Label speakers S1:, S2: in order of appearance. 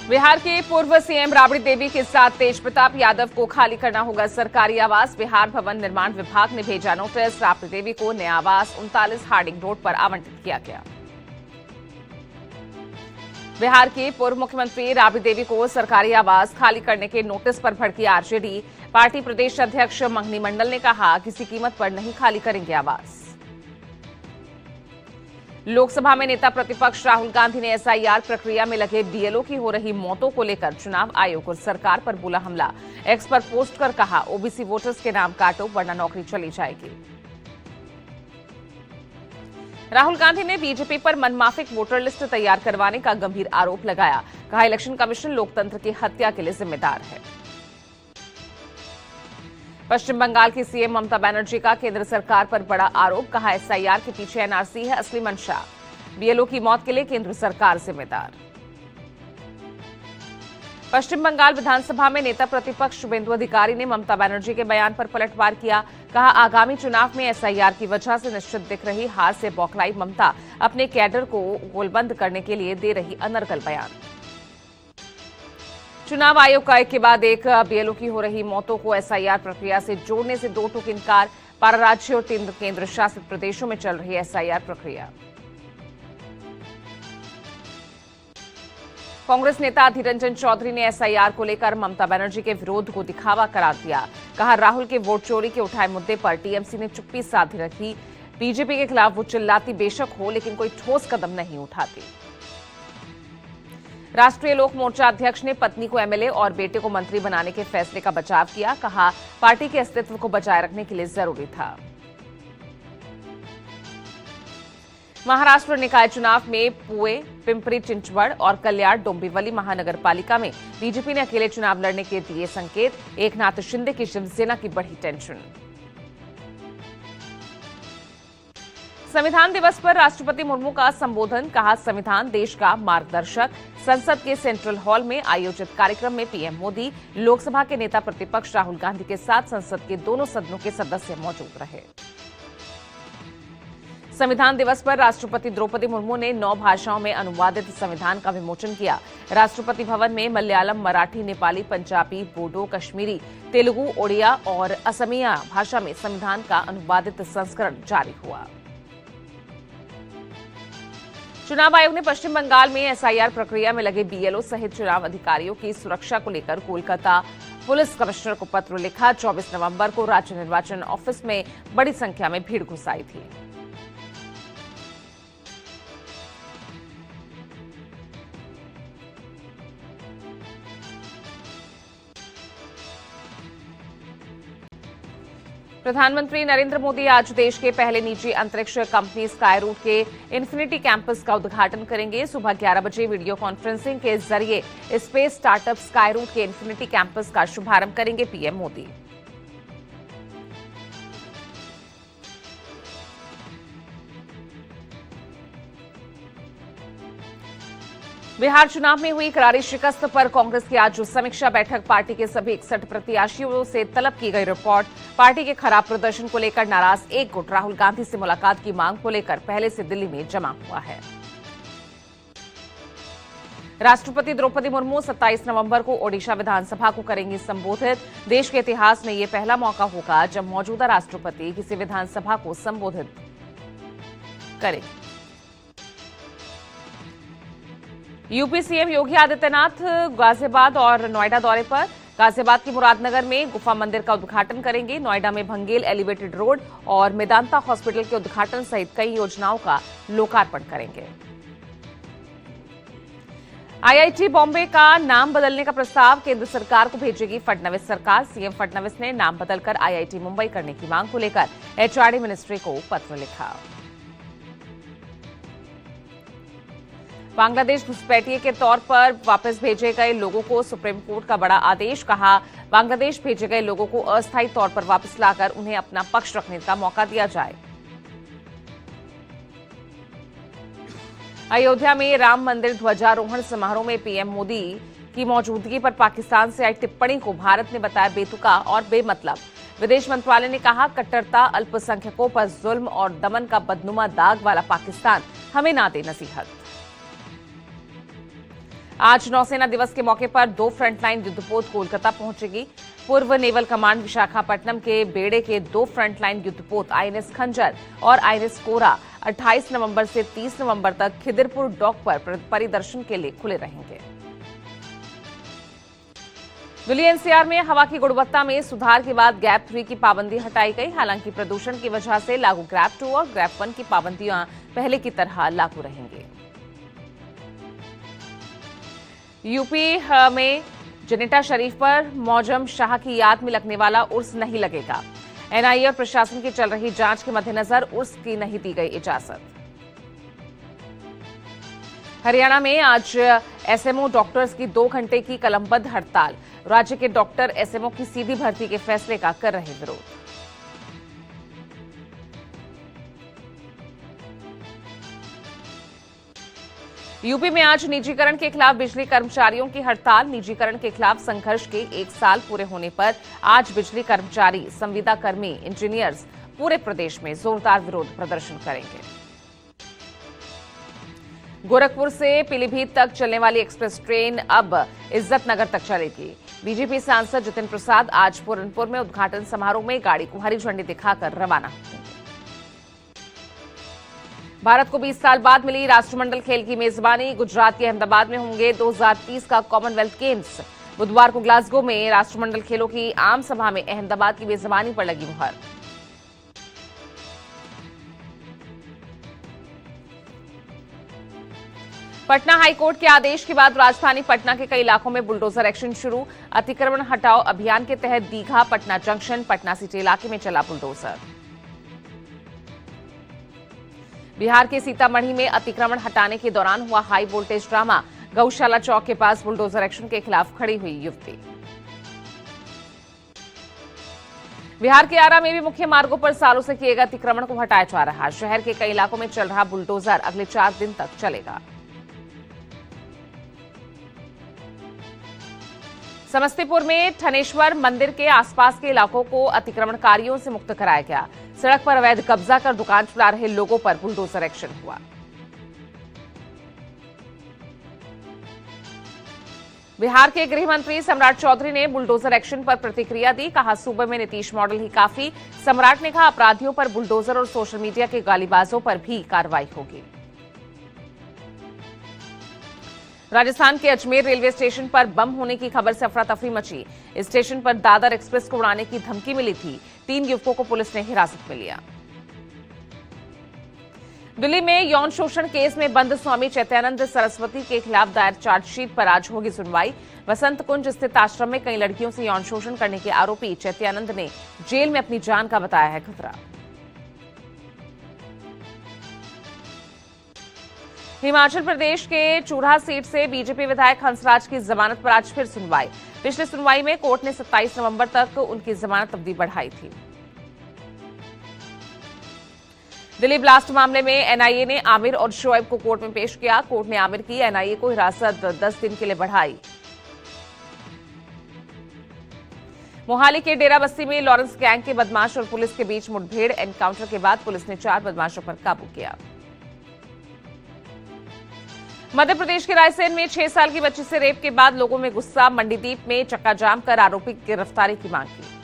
S1: बिहार के पूर्व सीएम राबड़ी देवी के साथ तेज प्रताप यादव को खाली करना होगा सरकारी आवास। बिहार भवन निर्माण विभाग ने भेजा नोटिस। राबड़ी देवी को नया आवास 39 हार्डिंग रोड पर आवंटित किया गया। बिहार की पूर्व मुख्यमंत्री राबड़ी देवी को सरकारी आवास खाली करने के नोटिस पर भड़की आरजेडी। पार्टी प्रदेश अध्यक्ष मंगनी मंडल ने कहा, किसी कीमत पर नहीं खाली करेंगे आवास। लोकसभा में नेता प्रतिपक्ष राहुल गांधी ने एसआईआर प्रक्रिया में लगे बीएलओ की हो रही मौतों को लेकर चुनाव आयोग और सरकार पर बोला हमला। एक्स पर पोस्ट कर कहा, ओबीसी वोटर्स के नाम काटो वरना नौकरी चली जाएगी। राहुल गांधी ने बीजेपी पर मनमाफिक वोटर लिस्ट तैयार करवाने का गंभीर आरोप लगाया। कहा, इलेक्शन कमीशन लोकतंत्र की हत्या के लिए जिम्मेदार है। पश्चिम बंगाल की सीएम ममता बनर्जी का केंद्र सरकार पर बड़ा आरोप। कहा, एसआईआर के पीछे एनआरसी है असली मंशा। बीएलओ की मौत के लिए केंद्र सरकार जिम्मेदार। पश्चिम बंगाल विधानसभा में नेता प्रतिपक्ष शुभेंदु अधिकारी ने ममता बनर्जी के बयान पर पलटवार किया। कहा, आगामी चुनाव में एसआईआर की वजह से निश्चित दिख रही हार से बौखलाई ममता अपने कैडर को गोलबंद करने के लिए दे रही अनर्गल बयान। चुनाव आयोग का एक के बाद एक बीएलओ की हो रही मौतों को एसआईआर प्रक्रिया से जोड़ने से दो टूक इनकार। 12 राज्यों और 3 केंद्र शासित प्रदेशों में चल रही एसआईआर प्रक्रिया। कांग्रेस नेता अधीर रंजन चौधरी ने एसआईआर को लेकर ममता बनर्जी के विरोध को दिखावा करार दिया। कहा, राहुल के वोट चोरी के उठाए मुद्दे पर टीएमसी ने चुप्पी साधी रखी। बीजेपी के खिलाफ वो चिल्लाती बेशक हो, लेकिन कोई ठोस कदम नहीं उठाती। राष्ट्रीय लोक मोर्चा अध्यक्ष ने पत्नी को एमएलए और बेटे को मंत्री बनाने के फैसले का बचाव किया। कहा, पार्टी के अस्तित्व को बचाए रखने के लिए जरूरी था। महाराष्ट्र निकाय चुनाव में पुणे, पिंपरी चिंचवड़ और कल्याण डोंबिवली महानगर पालिका में बीजेपी ने अकेले चुनाव लड़ने के दिए संकेत। एकनाथ शिंदे की शिवसेना की बढ़ी टेंशन। संविधान दिवस पर राष्ट्रपति मुर्मू का संबोधन। कहा, संविधान देश का मार्गदर्शक। संसद के सेंट्रल हॉल में आयोजित कार्यक्रम में पीएम मोदी, लोकसभा के नेता प्रतिपक्ष राहुल गांधी के साथ संसद के दोनों सदनों के सदस्य मौजूद रहे। संविधान दिवस पर राष्ट्रपति द्रौपदी मुर्मू ने 9 भाषाओं में अनुवादित संविधान का विमोचन किया। राष्ट्रपति भवन में मलयालम, मराठी, नेपाली, पंजाबी, बोडो, कश्मीरी, तेलुगु, ओडिया और असमिया भाषा में संविधान का अनुवादित संस्करण जारी हुआ। चुनाव आयोग ने पश्चिम बंगाल में एसआईआर प्रक्रिया में लगे बीएलओ सहित चुनाव अधिकारियों की सुरक्षा को लेकर कोलकाता पुलिस कमिश्नर को पत्र लिखा। 24 नवंबर को राज्य निर्वाचन ऑफिस में बड़ी संख्या में भीड़ घुस आई थी। प्रधानमंत्री नरेंद्र मोदी आज देश के पहले निजी अंतरिक्ष कंपनी स्काई रूट के इन्फिनिटी कैंपस का उद्घाटन करेंगे। सुबह 11 बजे वीडियो कॉन्फ्रेंसिंग के जरिए स्पेस स्टार्टअप स्काई रूट के इन्फिनिटी कैंपस का शुभारंभ करेंगे पीएम मोदी। बिहार चुनाव में हुई करारी शिकस्त पर कांग्रेस की आज समीक्षा बैठक। पार्टी के सभी 61 प्रत्याशियों से तलब की गई रिपोर्ट। पार्टी के खराब प्रदर्शन को लेकर नाराज एक गुट राहुल गांधी से मुलाकात की मांग को लेकर पहले से दिल्ली में जमा हुआ है। राष्ट्रपति द्रौपदी मुर्मू 27 नवंबर को ओडिशा विधानसभा को करेंगी संबोधित। देश के इतिहास में यह पहला मौका होगा जब मौजूदा राष्ट्रपति किसी विधानसभा को संबोधित करेंगे। यूपी सीएम योगी आदित्यनाथ गाजियाबाद और नोएडा दौरे पर। गाजियाबाद के मुरादनगर में गुफा मंदिर का उद्घाटन करेंगे। नोएडा में भंगेल एलिवेटेड रोड और मेदांता हॉस्पिटल के उद्घाटन सहित कई योजनाओं का लोकार्पण करेंगे। आईआईटी बॉम्बे का नाम बदलने का प्रस्ताव केंद्र सरकार को भेजेगी फडणवीस सरकार। सीएम फडणवीस ने नाम बदलकर आईआईटी मुंबई करने की मांग को लेकर एचआरडी मिनिस्ट्री को पत्र लिखा। बांग्लादेश घुसपैठिए के तौर पर वापस भेजे गए लोगों को सुप्रीम कोर्ट का बड़ा आदेश। कहा, बांग्लादेश भेजे गए लोगों को अस्थायी तौर पर वापस लाकर उन्हें अपना पक्ष रखने का मौका दिया जाए। अयोध्या में राम मंदिर ध्वजारोहण समारोह में पीएम मोदी की मौजूदगी पर पाकिस्तान से आई टिप्पणी को भारत ने बताया बेतुका और बेमतलब। विदेश मंत्रालय ने कहा, कट्टरता, अल्पसंख्यकों पर जुल्म और दमन का बदनुमा दाग वाला पाकिस्तान हमें ना दे नसीहत। आज नौसेना दिवस के मौके पर 2 फ्रंटलाइन युद्धपोत कोलकाता पहुंचेगी। पूर्व नेवल कमांड विशाखापट्टनम के बेड़े के 2 फ्रंटलाइन युद्धपोत आईएनएस खंजर और आईएनएस कोरा 28 नवंबर से 30 नवंबर तक खिदिरपुर डॉक पर परिदर्शन के लिए खुले रहेंगे। दिल्ली एनसीआर में हवा की गुणवत्ता में सुधार के बाद गैप 3 की पाबंदी हटाई गई। हालांकि प्रदूषण की वजह से लागू गैप 2 और गैप 1 की पाबंदियां पहले की तरह लागू रहेंगी। यूपी में जनेटा शरीफ पर मौजम शाह की याद में लगने वाला उर्स नहीं लगेगा। एनआईए और प्रशासन की चल रही जांच के मद्देनजर उर्स की नहीं दी गई इजाजत। हरियाणा में आज एसएमओ डॉक्टर्स की 2 घंटे की कलमबद्ध हड़ताल। राज्य के डॉक्टर एसएमओ की सीधी भर्ती के फैसले का कर रहे विरोध। यूपी में आज निजीकरण के खिलाफ बिजली कर्मचारियों की हड़ताल। निजीकरण के खिलाफ संघर्ष के 1 साल पूरे होने पर आज बिजली कर्मचारी, संविदा कर्मी, इंजीनियर्स पूरे प्रदेश में जोरदार विरोध प्रदर्शन करेंगे। गोरखपुर से पीलीभीत तक चलने वाली एक्सप्रेस ट्रेन अब इज्जतनगर तक चलेगी। बीजेपी सांसद जितिन प्रसाद आज पूरनपुर में उद्घाटन समारोह में गाड़ी को हरी झंडी दिखाकर रवाना होंगे। भारत को 20 साल बाद मिली राष्ट्रमंडल खेल की मेजबानी। गुजरात के अहमदाबाद में होंगे 2030 का कॉमनवेल्थ गेम्स। बुधवार को ग्लासगो में राष्ट्रमंडल खेलों की आम सभा में अहमदाबाद की मेजबानी पर लगी मुहर। पटना हाईकोर्ट के आदेश के बाद राजधानी पटना के कई इलाकों में बुलडोजर एक्शन शुरू। अतिक्रमण हटाओ अभियान के तहत दीघा, पटना जंक्शन, पटना सिटी इलाके में चला बुलडोजर। बिहार के सीतामढ़ी में अतिक्रमण हटाने के दौरान हुआ हाई वोल्टेज ड्रामा। गौशाला चौक के पास बुलडोजर एक्शन के खिलाफ खड़ी हुई युवती। बिहार के आरा में भी मुख्य मार्गों पर सालों से किए गए अतिक्रमण को हटाया जा रहा। शहर के कई इलाकों में चल रहा बुलडोजर अगले 4 दिन तक चलेगा। समस्तीपुर में थनेश्वर मंदिर के आसपास के इलाकों को अतिक्रमणकारियों से मुक्त कराया गया। सड़क पर अवैध कब्जा कर दुकान चला रहे लोगों पर बुलडोजर एक्शन हुआ। बिहार के गृह मंत्री सम्राट चौधरी ने बुलडोजर एक्शन पर प्रतिक्रिया दी। कहा, सूबे में नीतीश मॉडल ही काफी। सम्राट ने कहा, अपराधियों पर बुलडोजर और सोशल मीडिया के गालीबाजों पर भी कार्रवाई होगी। राजस्थान के अजमेर रेलवे स्टेशन पर बम होने की खबर से अफरा तफरी मची। स्टेशन पर दादर एक्सप्रेस को उड़ाने की धमकी मिली थी। 3 युवकों को पुलिस ने हिरासत में लिया। दिल्ली में यौन शोषण केस में बंद स्वामी चैत्यानंद सरस्वती के खिलाफ दायर चार्जशीट पर आज होगी सुनवाई। वसंत कुंज स्थित आश्रम में कई लड़कियों से यौन शोषण करने के आरोपी चैत्यानंद ने जेल में अपनी जान का बताया है खतरा। हिमाचल प्रदेश के चूल्हा सीट से बीजेपी विधायक हंसराज की जमानत पर आज फिर सुनवाई। पिछली सुनवाई में कोर्ट ने 27 नवंबर तक उनकी जमानत अवधि बढ़ाई थी। दिल्ली ब्लास्ट मामले में एनआईए ने आमिर और शोएब को कोर्ट में पेश किया। कोर्ट ने आमिर की एनआईए को हिरासत 10 दिन के लिए बढ़ाई। मोहाली के डेरा बस्ती में लॉरेंस गैंग के बदमाश और पुलिस के बीच मुठभेड़। एनकाउंटर के बाद पुलिस ने 4 बदमाशों पर काबू किया। मध्य प्रदेश के रायसेन में 6 साल की बच्ची से रेप के बाद लोगों में गुस्सा। मंडीदीप में चक्का जाम कर आरोपी की गिरफ्तारी की मांग की।